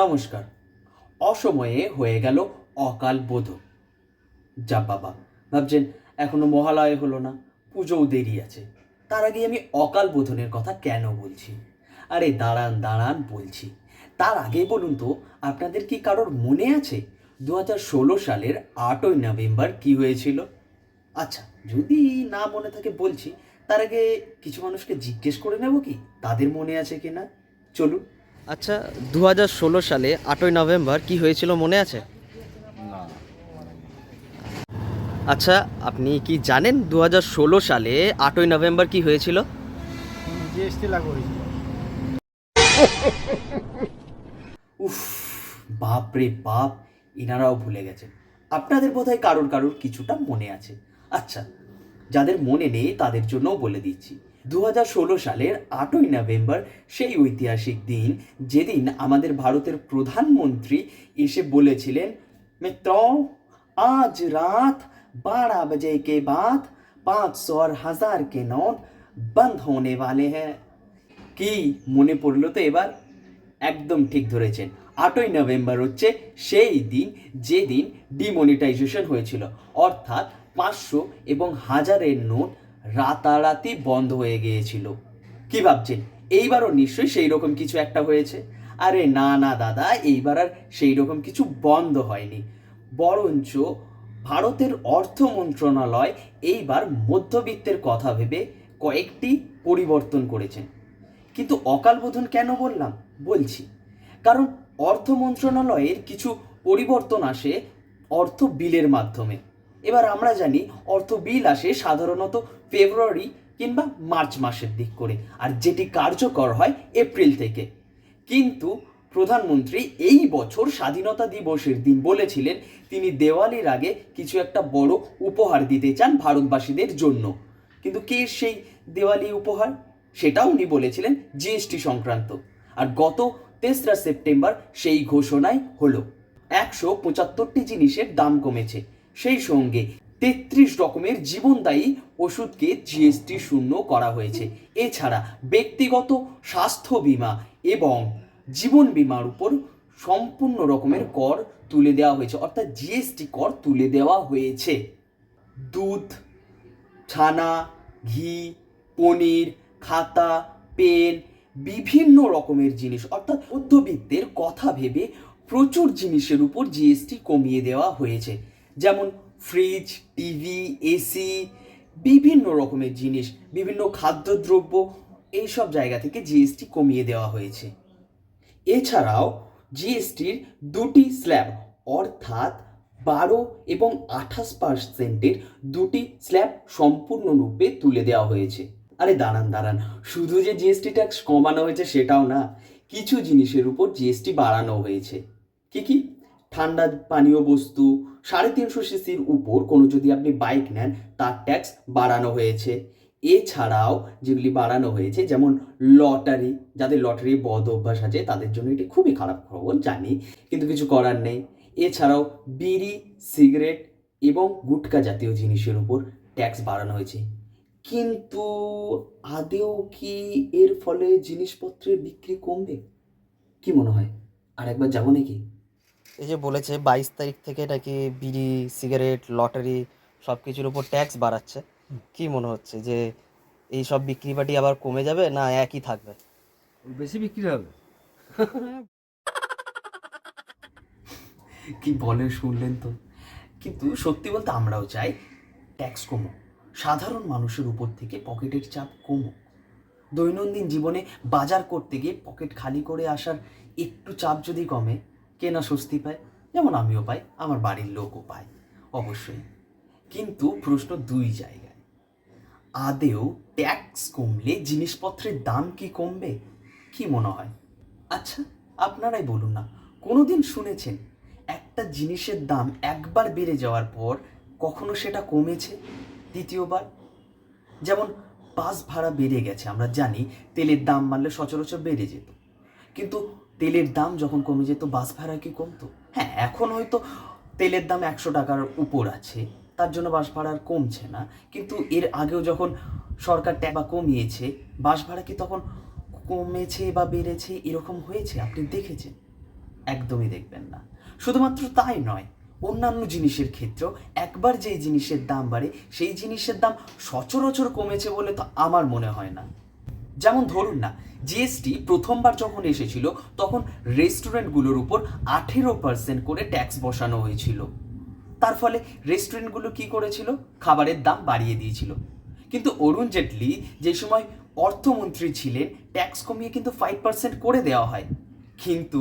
নমস্কার। অসময়ে হয়ে গেল অকাল বোধন। যা বাবা, ভাবছেন এখনো মহালয় হলো না, পুজোও দেরি আছে, তার আগে আমি অকাল বোধনের কথা কেন বলছি? আরে দাঁড়ান দাঁড়ান বলছি। তার আগে বলুন তো, আপনাদের কি কারোর মনে আছে 2016 সালের 8ই নভেম্বর কি হয়েছিল? আচ্ছা, যদি না মনে থাকে বলছি, তার আগে কিছু মানুষকে জিজ্ঞেস করে নেব কি তাদের মনে আছে কিনা। চলুন। আচ্ছা, 2016 সালে 8ই নভেম্বর কি হয়েছিল মনে আছে? না। আচ্ছা, আপনি কি জানেন 2016 সালে 8ই নভেম্বর কি হয়েছিল? জিএসটি লাগু হয়েছিল। উফ, বাপ রে বাপ, ইনারাও ভুলে গেছেন। আপনাদের বোধহয় কারোর কারোর কিছুটা মনে আছে। আচ্ছা, যাদের মনে নেই তাদের জন্যও বলে দিচ্ছি। 2016 সালের 8ই নভেম্বর সেই ঐতিহাসিক দিন, যেদিন আমাদের ভারতের প্রধানমন্ত্রী এসে বলেছিলেন, মিত্রোं, आज रात 12 बजे के बाद 500 और 1000 के नोट बंद होने वाले हैं। কি মনে পড়লো তো এবার? একদম ঠিক ধরেছেন। 8ই নভেম্বর হচ্ছে সেই দিন যেদিন ডিমনিটাইজেশন হয়েছিল, অর্থাৎ 500 এবং 1000-এর নোট রাতারাতি বন্ধ হয়ে গিয়েছিল। কি ভাবছেন এইবারও নিশ্চয়ই সেই রকম কিছু একটা হয়েছে? আরে না না দাদা, এইবার আর সেই রকম কিছু বন্ধ হয়নি, বরঞ্চ ভারতের অর্থ মন্ত্রণালয় এইবার মধ্যবিত্তের কথা ভেবে কয়েকটি পরিবর্তন করেছেন। কিন্তু অকাল বোধন কেন বললাম? বলছি কারণ অর্থ মন্ত্রণালয়ের কিছু পরিবর্তন আসে অর্থ বিলের মাধ্যমে। এবার আমরা জানি অর্থ বিল আসে সাধারণত ফেব্রুয়ারি কিংবা মার্চ মাসের দিক করে, আর যেটি কার্যকর হয় এপ্রিল থেকে। কিন্তু প্রধানমন্ত্রী এই বছর স্বাধীনতা দিবসের দিন বলেছিলেন তিনি দেওয়ালির আগে কিছু একটা বড় উপহার দিতে চান ভারতবাসীদের জন্য। কিন্তু কে সেই দেওয়ালি উপহার? সেটাও উনি বলেছিলেন জিএসটি সংক্রান্ত। আর গত 3রা সেপ্টেম্বর সেই ঘোষণাই হলো। 175টি জিনিসের দাম কমেছে, সেই সঙ্গে 33 রকমের জীবনদায়ী ওষুধকে জিএসটি শূন্য করা হয়েছে। এছাড়া ব্যক্তিগত স্বাস্থ্য বীমা এবং জীবন বীমার উপর সম্পূর্ণ রকমের কর তুলে দেওয়া হয়েছে, অর্থাৎ জিএসটি কর তুলে দেওয়া হয়েছে। দুধ, ছানা, ঘি, পনির, খাতা, পেন, বিভিন্ন রকমের জিনিস, অর্থাৎ মধ্যবিত্তের কথা ভেবে প্রচুর জিনিসের উপর জিএসটি কমিয়ে দেওয়া হয়েছে। যেমন ফ্রিজ, টিভি, এসি, বিভিন্ন রকমের জিনিস, বিভিন্ন খাদ্যদ্রব্য, এইসব জায়গা থেকে জিএসটি কমিয়ে দেওয়া হয়েছে। এছাড়াও জিএসটির দুটি স্ল্যাব, অর্থাৎ 12 এবং 28% দুটি স্ল্যাব সম্পূর্ণরূপে তুলে দেওয়া হয়েছে। আরে দাঁড়ান দাঁড়ান, শুধু যে জিএসটি ট্যাক্স কমানো হয়েছে সেটাও না, কিছু জিনিসের উপর জিএসটি বাড়ানো হয়েছে। কি কি? ঠান্ডা পানীয় বস্তু, 350 সিসির উপর কোনো যদি আপনি বাইক নেন তার ট্যাক্স বাড়ানো হয়েছে। এছাড়াও যেগুলি বাড়ানো হয়েছে, যেমন লটারি, যাদের লটারি বদ অভ্যাস আছে তাদের জন্য এটি খুবই খারাপ খবর জানি, কিন্তু কিছু করার নেই। এছাড়াও বিড়ি, সিগারেট এবং গুটখা জাতীয় জিনিসের উপর ট্যাক্স বাড়ানো হয়েছে। কিন্তু আদেও কি এর ফলে জিনিসপত্রের বিক্রি কমবে? কি মনে হয়, আরেকবার যাবো নাকি? এই যে বলেছে 22 তারিখ থেকে নাকি বিড়ি, সিগারেট, লটারি সব কিছুর উপর ট্যাক্স বাড়াচ্ছে, কি মনে হচ্ছে যে এই সব বিক্রি বাটি আবার কমে যাবে না একই থাকবে? বেশি বিক্রি হবে। কি বলে শুনলেন তো? কিন্তু সত্যি বলতে আমরাও চাই ট্যাক্স কমুক, সাধারণ মানুষের উপর থেকে পকেটের চাপ কমুক। দৈনন্দিন জীবনে বাজার করতে গিয়ে পকেট খালি করে আসার একটু চাপ যদি কমে, কে না স্বস্তি পায়? যেমন আমিও পাই, আমার বাড়ির লোকও পায় অবশ্যই। কিন্তু প্রশ্ন দুই জায়গায়। আদেও ট্যাক্স কমলে জিনিসপত্রের দাম কি কমবে? কি মনে হয়? আচ্ছা, আপনারাই বলুন না, কোনোদিন শুনেছেন একটা জিনিসের দাম একবার বেড়ে যাওয়ার পর কখনো সেটা কমেছে দ্বিতীয়বার? যেমন বাস ভাড়া বেড়ে গেছে, আমরা জানি তেলের দাম বাড়লে সচরাচর বেড়ে যেত, কিন্তু তেলের দাম যখন কমে যেত বাস ভাড়া কি কমতো? হ্যাঁ, এখন হয়তো তেলের দাম 100 টাকার উপর আছে, তার জন্য বাস ভাড়া আর কমছে না, কিন্তু এর আগেও যখন সরকার ট্যাবা কমিয়েছে, বাস ভাড়া কি তখন কমেছে বা বেড়েছে এরকম হয়েছে? আপনি দেখেছেন? একদমই দেখবেন না। শুধুমাত্র তাই নয়, অন্যান্য জিনিসের ক্ষেত্রেও একবার যেই জিনিসের দাম বাড়ে সেই জিনিসের দাম সচরাচর কমেছে বলে তো আমার মনে হয় না। যেমন ধরুন না, জিএসটি প্রথমবার যখন এসেছিল তখন রেস্টুরেন্টগুলোর উপর 18% করে ট্যাক্স বসানো হয়েছিল। তার ফলে রেস্টুরেন্টগুলো কি করেছিল, খাবারের দাম বাড়িয়ে দিয়েছিল। কিন্তু অরুণ জেটলি যে সময় অর্থমন্ত্রী ছিলেন, ট্যাক্স কমিয়ে কিন্তু 5% করে দেওয়া হয়। কিন্তু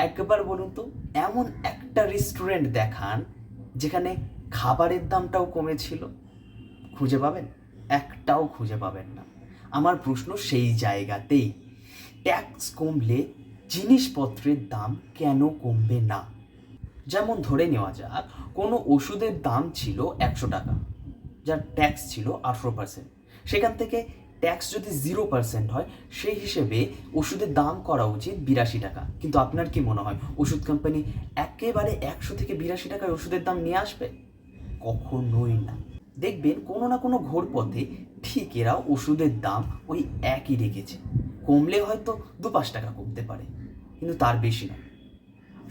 একবার বলুন তো, এমন একটা রেস্টুরেন্ট দেখান যেখানে খাবারের দামটাও কমেছিল। খুঁজে পাবেন? একটাও খুঁজে পাবেন না। আমার প্রশ্ন সেই জায়গাতেই, ট্যাক্স কমলে জিনিসপত্রের দাম কেন কমবে না? যেমন ধরে নেওয়া যাক, কোনো ওষুধের দাম ছিল 100 টাকা, যার ট্যাক্স ছিল 18%। সেখান থেকে ট্যাক্স যদি 0% হয়, সেই হিসেবে ওষুধের দাম করা উচিত 82 টাকা। কিন্তু আপনার কি মনে হয় ওষুধ কোম্পানি একেবারে 100 থেকে 82 টাকায় ওষুধের দাম নিয়ে আসবে? কখনোই না। দেখবেন কোনো না কোনো ঘোরপথে ঠিক এরা ওষুধের দাম ওই একই রেখেছে। কমলে হয়তো 2-5 টাকা কমতে পারে, কিন্তু তার বেশি নয়।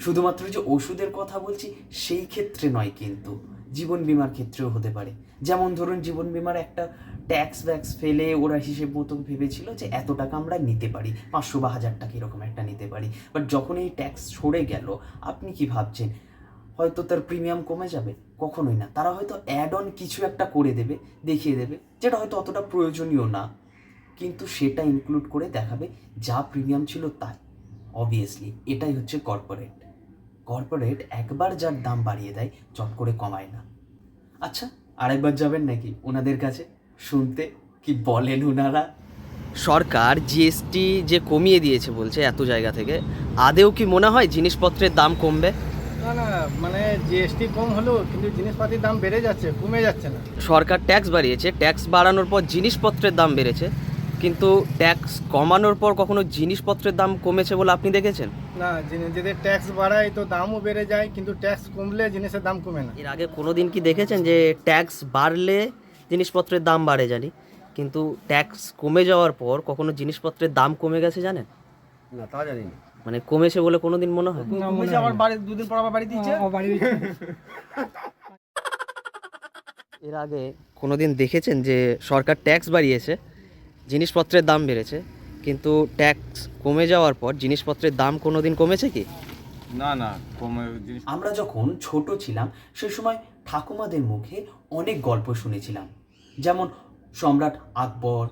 শুধুমাত্র যে ওষুধের কথা বলছি সেই ক্ষেত্রে নয়, কিন্তু জীবন বিমার ক্ষেত্রেও হতে পারে। যেমন ধরুন, জীবন বিমার একটা ট্যাক্স ব্যাক্স ফেলে ওরা হিসেব মতো ভেবেছিল যে এত টাকা আমরা নিতে পারি, 500 বা 1000 টাকা এরকম একটা নিতে পারি। বাট যখন এই ট্যাক্স সরে গেল, আপনি কি ভাবছেন হয়তো তার প্রিমিয়াম কমে যাবে? কখনোই না। তারা হয়তো অ্যাড অন কিছু একটা করে দেবে, দেখিয়ে দেবে, যেটা হয়তো অতটা প্রয়োজনীয় না, কিন্তু সেটা ইনক্লুড করে দেখাবে যা প্রিমিয়াম ছিল তাই। অবভিয়াসলি এটাই হচ্ছে কর্পোরেট। কর্পোরেট একবার যার দাম বাড়িয়ে দেয়, চট করে কমায় না। আচ্ছা, আরেকবার যাবেন নাকি ওনাদের কাছে শুনতে কি বলেন ওনারা? সরকার জিএসটি যে কমিয়ে দিয়েছে বলছে এত জায়গা থেকে, আদেও কি মনে হয় জিনিসপত্রের দাম কমবে? না না, মানে জিএসটি কম হলেও কিন্তু জিনিসপাতির দাম বেড়ে যাচ্ছে, কমে যাচ্ছে না। সরকার ট্যাক্স বাড়িয়েছে, ট্যাক্স বাড়ানোর পর জিনিসপত্রের দাম বেড়েছে, কিন্তু ট্যাক্স কমানোর পর কখনো জিনিসপত্রের দাম কমেছে বলে আপনি দেখেছেন? না, যদি ট্যাক্স বাড়ায় তো দামও বেড়ে যায়, কিন্তু ট্যাক্স কমলে জিনিসের দাম কমে না। এর আগে কোনো দিন কি দেখেছেন যে ট্যাক্স বাড়লে জিনিসপত্রের দাম বাড়ে জানি, কিন্তু ট্যাক্স কমে যাওয়ার পর কখনো জিনিসপত্রের দাম কমে গেছে জানেন? না, তা জানি না। মানে কমেছে বলে কোনো দিন মনে হয়? কমেছে, আবার বাড়ি দুদিন পর আবার বাড়ি দিচ্ছে। এর আগে কোনো দিন দেখেছেন যে সরকার ট্যাক্স বাড়িয়েছে, জিনিসপত্রের দাম বেড়েছে, কিন্তু ট্যাক্স কমে যাওয়ার পর জিনিসপত্রের দাম কোনো দিন কমেছে কি? না না, কমে জিনিস আমরা যখন ছোট ছিলাম সেই সময় ঠাকুমাদের মুখে অনেক গল্প শুনেছিলাম, যেমন সম্রাট আকবর,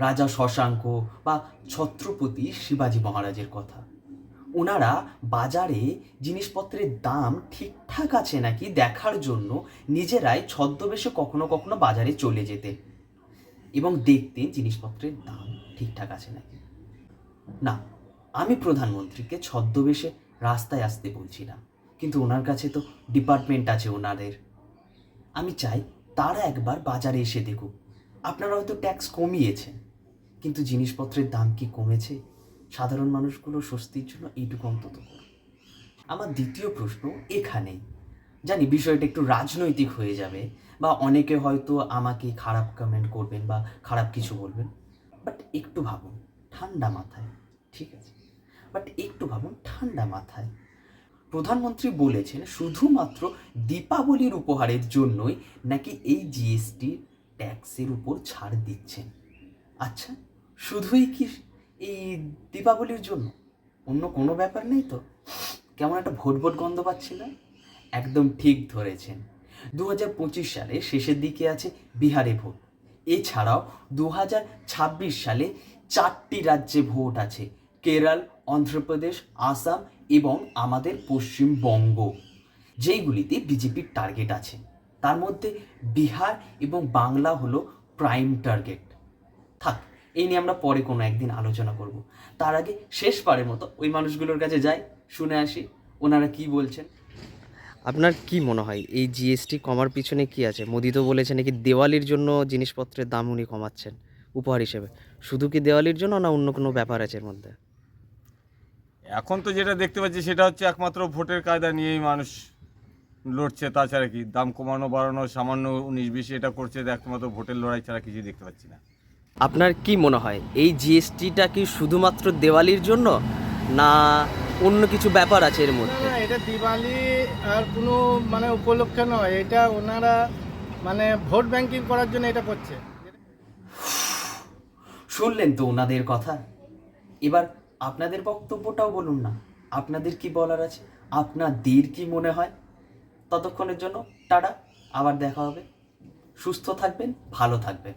রাজা শশাঙ্ক বা ছত্রপতি শিবাজী মহারাজের কথা। ওনারা বাজারে জিনিসপত্রের দাম ঠিকঠাক আছে নাকি দেখার জন্য নিজেরাই ছদ্মবেশে কখনো কখনো বাজারে চলে যেতেন এবং দেখতেন জিনিসপত্রের দাম ঠিকঠাক আছে নাকি। না, আমি প্রধানমন্ত্রীকে ছদ্মবেশে রাস্তায় আসতে বলছি না, কিন্তু ওনার কাছে তো ডিপার্টমেন্ট আছে ওনাদের। আমি চাই তারা একবার বাজারে এসে দেখুক। আপনারা হয়তো ট্যাক্স কমিয়েছেন, কিন্তু জিনিসপত্রের দাম কি কমেছে? সাধারণ মানুষগুলো স্বস্তির জন্য এইটুকু অন্তত করুন। আমার দ্বিতীয় প্রশ্ন এখানেই। জানি বিষয়টা একটু রাজনৈতিক হয়ে যাবে, বা অনেকে হয়তো আমাকে খারাপ কমেন্ট করবেন বা খারাপ কিছু বলবেন, বাট একটু ভাবুন ঠান্ডা মাথায়, ঠিক আছে? বাট একটু ভাবুন ঠান্ডা মাথায়। প্রধানমন্ত্রী বলেছেন শুধুমাত্র দীপাবলির উপহারের জন্যই নাকি এই জিএসটি ট্যাক্সের উপর ছাড় দিচ্ছেন। আচ্ছা, শুধুই কি এই দীপাবলির জন্য? অন্য কোনো ব্যাপার নেই তো? কেমন একটা ভোট ভোট গন্ধ পাচ্ছি না? একদম ঠিক ধরেছেন। 2025 সালে শেষের দিকে আছে বিহারে ভোট। এছাড়াও 2026 সালে 4টি রাজ্যে ভোট আছে: কেরল, অন্ধ্রপ্রদেশ, আসাম এবং আমাদের পশ্চিমবঙ্গ, যেইগুলিতে বিজেপির টার্গেট আছে। তার মধ্যে বিহার এবং বাংলা হলো প্রাইম টার্গেট। থাক, এই নিয়ে আমরা পরে কোনো একদিন আলোচনা করব। তার আগে শেষবারের মতো ওই মানুষগুলোর কাছে যাই, শুনে আসি ওনারা কি বলছেন। আপনার কি মনে হয় এই জিএসটি কমার পিছনে কি আছে? মোদি তো বলেছে নাকি দেওয়ালির জন্য জিনিসপত্রের দাম উনি কমাচ্ছেন উপহার হিসেবে। শুধু কি দেওয়ালির জন্য, না অন্য কোনো ব্যাপার আছে এর মধ্যে? এখন তো যেটা দেখতে পাচ্ছি সেটা হচ্ছে একমাত্র ভোটের কায়দা নিয়েই মানুষ লড়ছে। তাছাড়া কি দাম কমানো বাড়ানো সামান্য 19-20 এটা করছে, একমাত্র ভোটের লড়াই ছাড়া কিছুই দেখতে পাচ্ছি না। আপনার কি মনে হয় এই জিএসটিটা কি শুধুমাত্র দেওয়ালির জন্য, না অন্য কিছু ব্যাপার আছে এর না মধ্যে? না, এটা দিওয়ালি আর কোনো মানে উপলক্ষে নয়, এটা ওনারা মানে ভোট ব্যাংকিং করার জন্য এটা করছে। শুনলেন তো ওনাদের কথা। এবার আপনাদের বক্তব্যটাও বলুন না, আপনাদের কি বলার আছে, আপনাদের কি মনে হয়। ততক্ষণের জন্য টাটা, আবার দেখা হবে। সুস্থ থাকবেন, ভালো থাকবেন।